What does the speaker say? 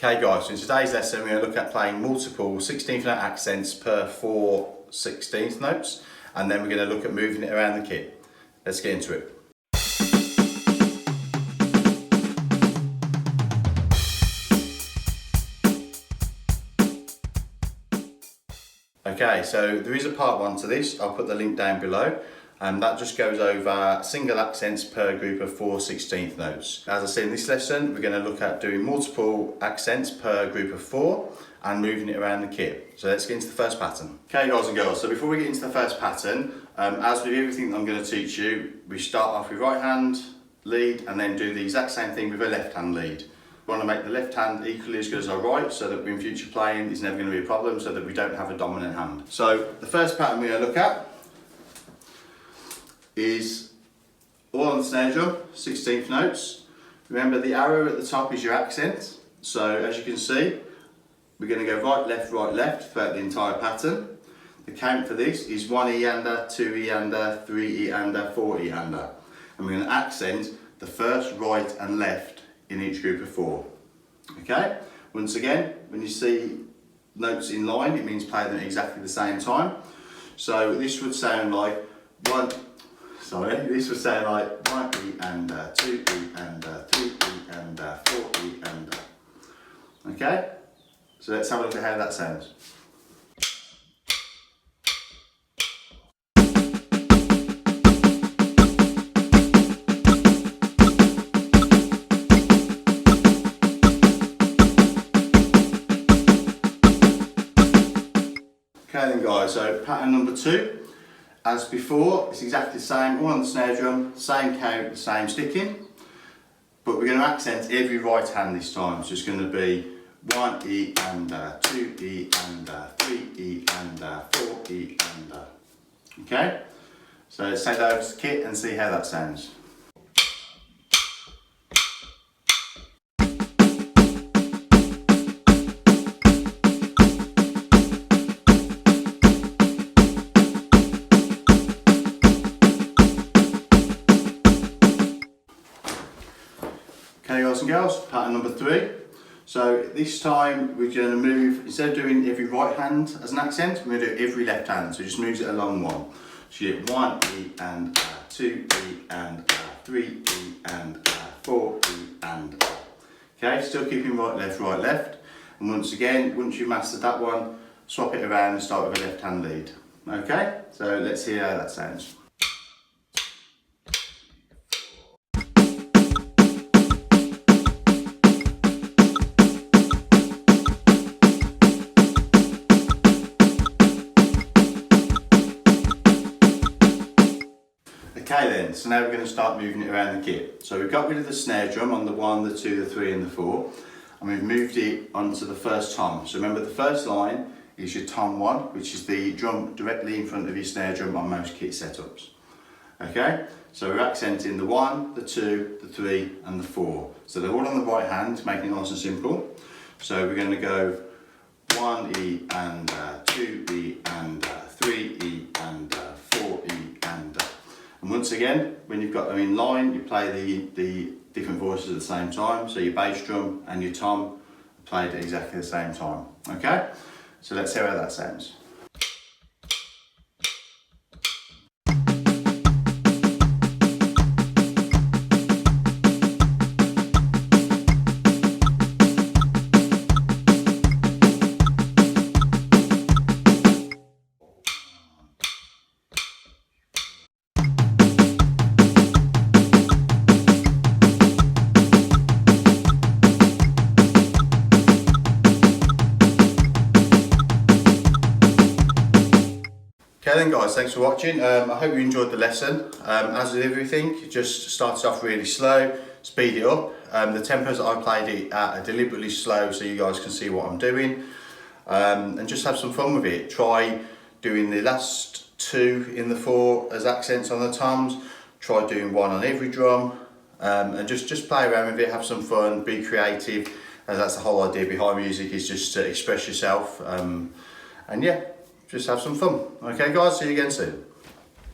Okay guys, so in today's lesson we're going to look at playing multiple 16th note accents per 4 16th notes, and then we're going to look at moving it around the kit. Let's get into it. Okay, so there is a part 1 to this. I'll put the link down below. That just goes over single accents per group of 4 16th notes. As I said, in this lesson, we're going to look at doing multiple accents per group of 4 and moving it around the kit. So let's get into the first pattern. Okay guys and girls, so before we get into the first pattern, as with everything that I'm going to teach you, we start off with right hand lead and then do the exact same thing with a left hand lead. We want to make the left hand equally as good as our right, so that in future playing it's never going to be a problem, so that we don't have a dominant hand. So the first pattern we're going to look at is all on the snare drum, 16th notes. Remember, the arrow at the top is your accent. So as you can see, we're going to go right, left, throughout the entire pattern. The count for this is 1 E-ander, 2 E-ander, 3 E-ander, 4 E-ander. And we're going to accent the first right and left in each group of 4. Okay? Once again, when you see notes in line, it means play them at exactly the same time. So this would sound like 1 E-ander, 2 E-ander, 3 E-ander, 4 E-ander. Okay? So let's have a look at how that sounds. Okay then guys, so pattern number 2. As before, it's exactly the same, all on the snare drum, same count, same sticking, but we're going to accent every right hand this time. So it's going to be 1 E-ander, 2 E-ander, 3 E-ander, 4 E-ander. Okay? So let's take that over to the kit and see how that sounds. Okay guys and girls, pattern number 3. So this time we're going to move, instead of doing every right hand as an accent, we're going to do every left hand, so just moves it along 1. So you get 1 E-ander, 2 E-ander, 3 E-ander, 4 E-ander. Okay, still keeping right, left. And once again, once you've mastered that one, swap it around and start with a left hand lead. Okay, so let's hear how that sounds. Okay then, so now we're going to start moving it around the kit. So we've got rid of the snare drum on the 1, the 2, the 3 and the 4, and we've moved it onto the first tom. So remember, the first line is your tom 1, which is the drum directly in front of your snare drum on most kit setups. Okay, so we're accenting the 1, the 2, the 3 and the 4. So they're all on the right hand, making it nice and simple. So we're going to go 1 E-ander, 2 E-ander, 3 E-ander, 4 E-ander. And once again, when you've got them in line, you play the different voices at the same time. So your bass drum and your tom are played at exactly the same time. Okay? So let's hear how that sounds. Okay then guys, thanks for watching. I hope you enjoyed the lesson. As with everything, just started off really slow, speed it up. The tempos that I played it at are deliberately slow so you guys can see what I'm doing. And just have some fun with it. Try doing the last 2 in the 4 as accents on the toms. Try doing 1 on every drum. And just play around with it, have some fun, be creative. As that's the whole idea behind music, is just to express yourself. And yeah. Just have some fun. Okay guys, see you again soon.